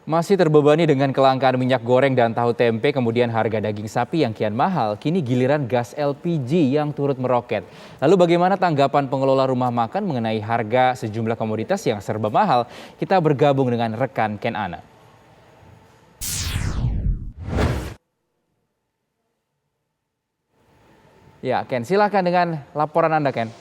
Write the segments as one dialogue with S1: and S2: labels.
S1: Masih terbebani dengan kelangkaan minyak goreng dan tahu tempe, kemudian harga daging sapi yang kian mahal, kini giliran gas LPG yang turut meroket. Lalu bagaimana tanggapan pengelola rumah makan mengenai harga sejumlah komoditas yang serba mahal? Kita bergabung dengan rekan Ken Ana. Ya, Ken, silakan dengan laporan Anda, Ken.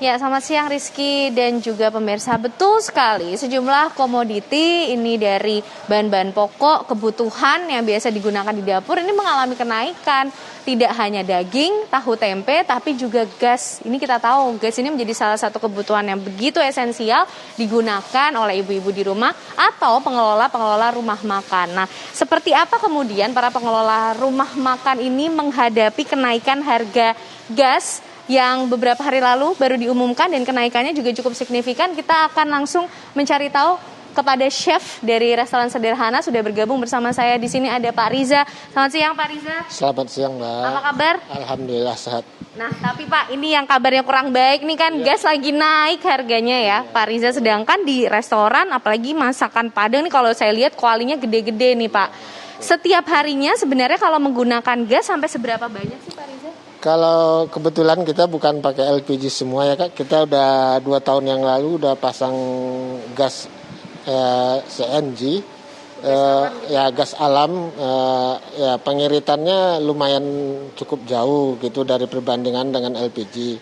S2: Ya, selamat siang Rizky dan juga pemirsa. Betul sekali, sejumlah komoditi ini dari bahan-bahan pokok, kebutuhan yang biasa digunakan di dapur ini mengalami kenaikan. Tidak hanya daging, tahu tempe, tapi juga gas. Ini kita tahu, gas ini menjadi salah satu kebutuhan yang begitu esensial digunakan oleh ibu-ibu di rumah atau pengelola rumah makan. Nah, seperti apa kemudian para pengelola rumah makan ini menghadapi kenaikan harga gas yang beberapa hari lalu baru diumumkan dan kenaikannya juga cukup signifikan. Kita akan langsung mencari tahu kepada chef dari restoran sederhana. Sudah bergabung bersama saya di sini ada Pak Riza. Selamat siang Pak Riza.
S3: Selamat siang Mbak.
S2: Apa kabar?
S3: Alhamdulillah sehat.
S2: Nah tapi Pak, ini yang kabarnya kurang baik nih kan, gas lagi naik harganya ya Pak Riza. Sedangkan di restoran apalagi masakan Padang nih kalau saya lihat kualinya gede-gede nih Pak. Setiap harinya sebenarnya kalau menggunakan gas sampai seberapa banyak sih Pak Riza?
S3: Kalau kebetulan kita bukan pakai LPG semua ya Kak, kita udah 2 tahun yang lalu udah pasang gas CNG, ya gas alam, ya pengiritannya lumayan cukup jauh gitu dari perbandingan dengan LPG.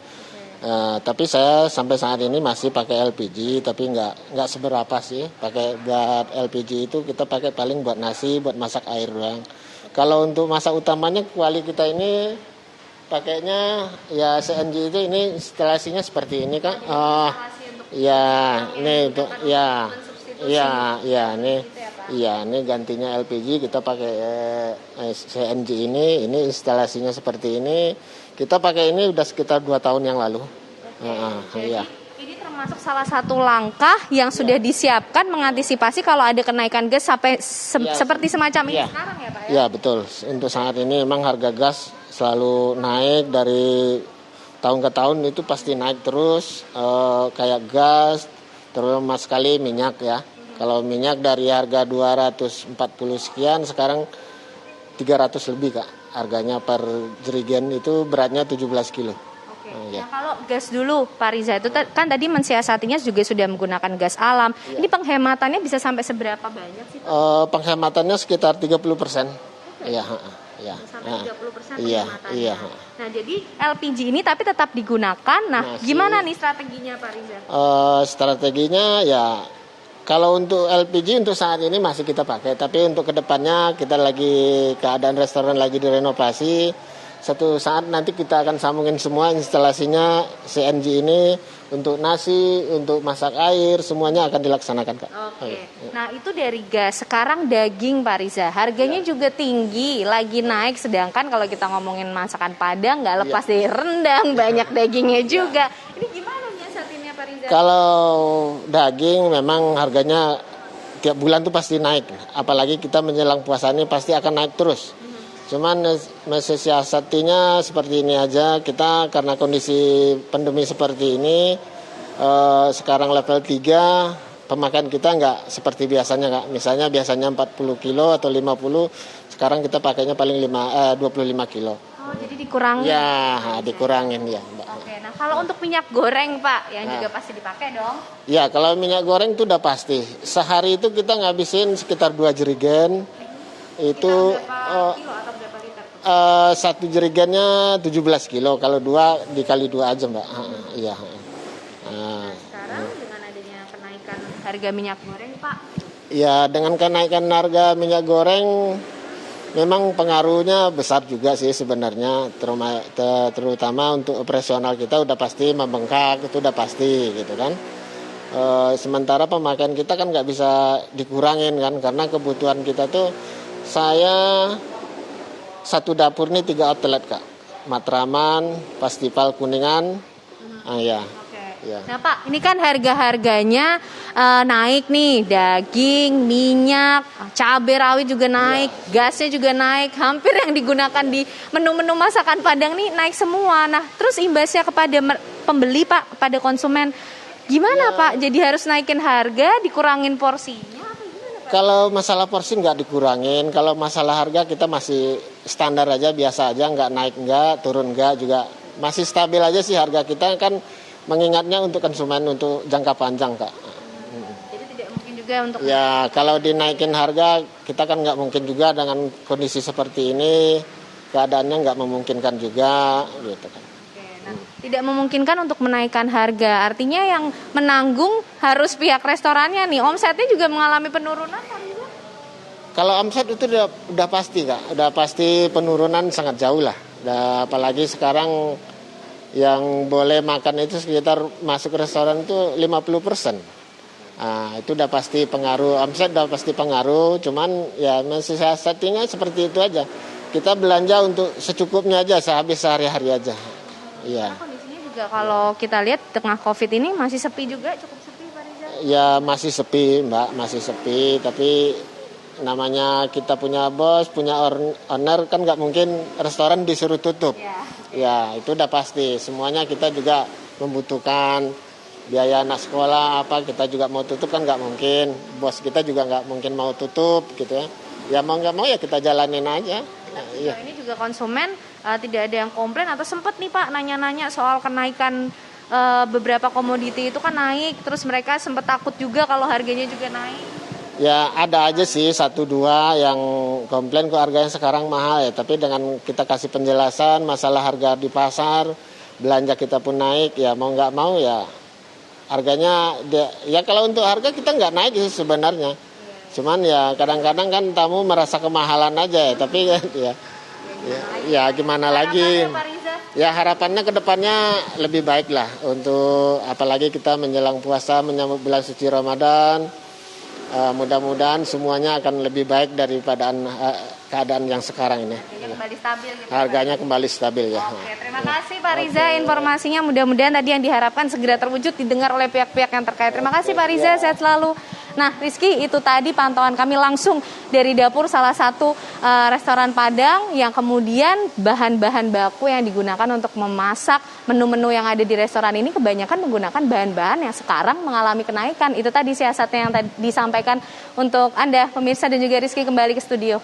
S3: Tapi saya sampai saat ini masih pakai LPG, tapi nggak seberapa sih. Pakai buat LPG itu kita pakai paling buat nasi, buat masak air doang. Kalau untuk masak utamanya kuali kita ini pakainya ya CNG itu, ini instalasinya seperti ini Kak. Ya ini untuk ini gantinya LPG, kita pakai CNG ini instalasinya seperti ini. Kita pakai ini udah sekitar 2 tahun yang lalu.
S2: Jadi ini termasuk salah satu langkah yang sudah disiapkan mengantisipasi kalau ada kenaikan gas sampai seperti semacam ini sekarang ya Pak ya?
S3: Ya betul, untuk saat ini memang harga gas selalu naik dari tahun ke tahun, itu pasti naik terus, kayak gas, terutama sekali minyak ya. Kalau minyak dari harga 240 sekian, sekarang 300 lebih Kak. Harganya per jerigen itu beratnya 17 kilo.
S2: Oke. Nah kalau gas dulu Pak Riza itu kan tadi mensiasatinya juga sudah menggunakan gas alam. Ini penghematannya bisa sampai seberapa banyak sih Pak?
S3: Penghematannya sekitar 30%. Iya.
S2: Sampai 30%
S3: Iya.
S2: Nah jadi LPG ini tapi tetap digunakan. Nah gimana nih strateginya Pak Riza?
S3: Strateginya ya kalau untuk LPG untuk saat ini masih kita pakai, tapi untuk kedepannya kita lagi keadaan restoran lagi direnovasi. Satu saat nanti kita akan sambungin semua instalasinya CNG ini untuk nasi, untuk masak air, semuanya akan dilaksanakan Kak.
S2: Oke. Nah itu dari gas, sekarang daging Pak Riza, harganya juga tinggi, lagi naik. Sedangkan kalau kita ngomongin masakan Padang nggak lepas dari rendang, banyak dagingnya juga. Ini gimana nyiasatinnya Pak Riza?
S3: Kalau daging memang harganya tiap bulan tuh pasti naik. Apalagi kita menjelang puasa ini pasti akan naik terus. Cuman mensiasatinya seperti ini aja. Kita karena kondisi pandemi seperti ini, sekarang level 3, pemakaian kita nggak seperti biasanya Kak. Misalnya biasanya 40 kilo atau 50, sekarang kita pakainya paling 25 kilo.
S2: Oh jadi dikurangin?
S3: Ya, dikurangin ya Mbak.
S2: Oke, nah kalau untuk minyak goreng Pak, yang juga pasti dipakai dong?
S3: Ya, kalau minyak goreng itu udah pasti. Sehari itu kita ngabisin sekitar 2 jerigen. Itu
S2: berapa kilo atau berapa liter?
S3: Satu jerigennya 17 kilo. Kalau 2 dikali 2 aja Mbak. Iya.
S2: Sekarang dengan adanya kenaikan harga minyak goreng Pak?
S3: Ya, dengan kenaikan harga minyak goreng memang pengaruhnya besar juga sih sebenarnya, terutama untuk operasional kita udah pasti membengkak, itu udah pasti gitu kan. Sementara pemakaian kita kan nggak bisa dikurangin kan, karena kebutuhan kita tuh, saya satu dapur nih 3 outlet Kak, Matraman, Festival Kuningan, ya.
S2: Ya. Nah Pak, ini kan harga-harganya naik nih, daging, minyak, cabai rawit juga naik, gasnya juga naik, hampir yang digunakan di menu-menu masakan Padang nih naik semua. Nah terus imbasnya kepada pembeli Pak, kepada konsumen, Gimana Pak? Jadi harus naikin harga, dikurangin porsinya?
S3: Kalau masalah porsi nggak dikurangin, kalau masalah harga kita masih standar aja, biasa aja, nggak naik nggak, turun nggak juga. Masih stabil aja sih harga kita, kan mengingatnya untuk konsumen untuk jangka panjang, Kak.
S2: Jadi tidak mungkin juga untuk...
S3: Ya kalau dinaikin harga, kita kan nggak mungkin juga dengan kondisi seperti ini, keadaannya nggak memungkinkan juga gitu kan.
S2: Tidak memungkinkan untuk menaikkan harga, artinya yang menanggung harus pihak restorannya nih. Omsetnya juga mengalami penurunan Pak Riza?
S3: Kalau omset itu udah pasti, Kak, udah pasti penurunan sangat jauh lah. Apalagi sekarang yang boleh makan itu sekitar masuk restoran itu 50%. Nah, itu udah pasti pengaruh, omset udah pasti pengaruh, cuman ya masih settingnya seperti itu aja. Kita belanja untuk secukupnya aja, sehabis sehari-hari aja. Iya.
S2: Kondisinya juga kalau kita lihat tengah COVID ini masih sepi juga, cukup sepi Pak Riza?
S3: Ya masih sepi Mbak, masih sepi, tapi namanya kita punya bos, punya owner, kan nggak mungkin restoran disuruh tutup. Ya itu udah pasti, semuanya kita juga membutuhkan biaya anak sekolah, apa kita juga mau tutup kan nggak mungkin, bos kita juga nggak mungkin mau tutup gitu ya. Ya mau nggak mau ya kita jalanin aja.
S2: Iya. Ini juga konsumen tidak ada yang komplain atau sempat nih Pak nanya-nanya soal kenaikan beberapa komoditi itu kan naik, terus mereka sempat takut juga kalau harganya juga naik.
S3: Ya ada aja sih 1-2 yang komplain kok harganya sekarang mahal ya, tapi dengan kita kasih penjelasan masalah harga di pasar, belanja kita pun naik, ya mau nggak mau ya harganya ya kalau untuk harga kita nggak naik sih sebenarnya. Cuman ya kadang-kadang kan tamu merasa kemahalan aja ya, tapi ya gimana lagi. Ya harapannya ke depannya lebih baik lah, untuk apalagi kita menjelang puasa menyambut bulan suci Ramadan. Mudah-mudahan semuanya akan lebih baik daripada keadaan yang sekarang ini.
S2: Kembali stabil gitu.
S3: Harganya kembali stabil ya.
S2: Oke, terima kasih Pak Riza informasinya, mudah-mudahan tadi yang diharapkan segera terwujud didengar oleh pihak-pihak yang terkait. Terima kasih Pak Riza, sehat selalu. Nah Rizky, itu tadi pantauan kami langsung dari dapur salah satu restoran Padang yang kemudian bahan-bahan baku yang digunakan untuk memasak menu-menu yang ada di restoran ini kebanyakan menggunakan bahan-bahan yang sekarang mengalami kenaikan. Itu tadi siasatnya yang tadi disampaikan untuk Anda pemirsa dan juga Rizky kembali ke studio.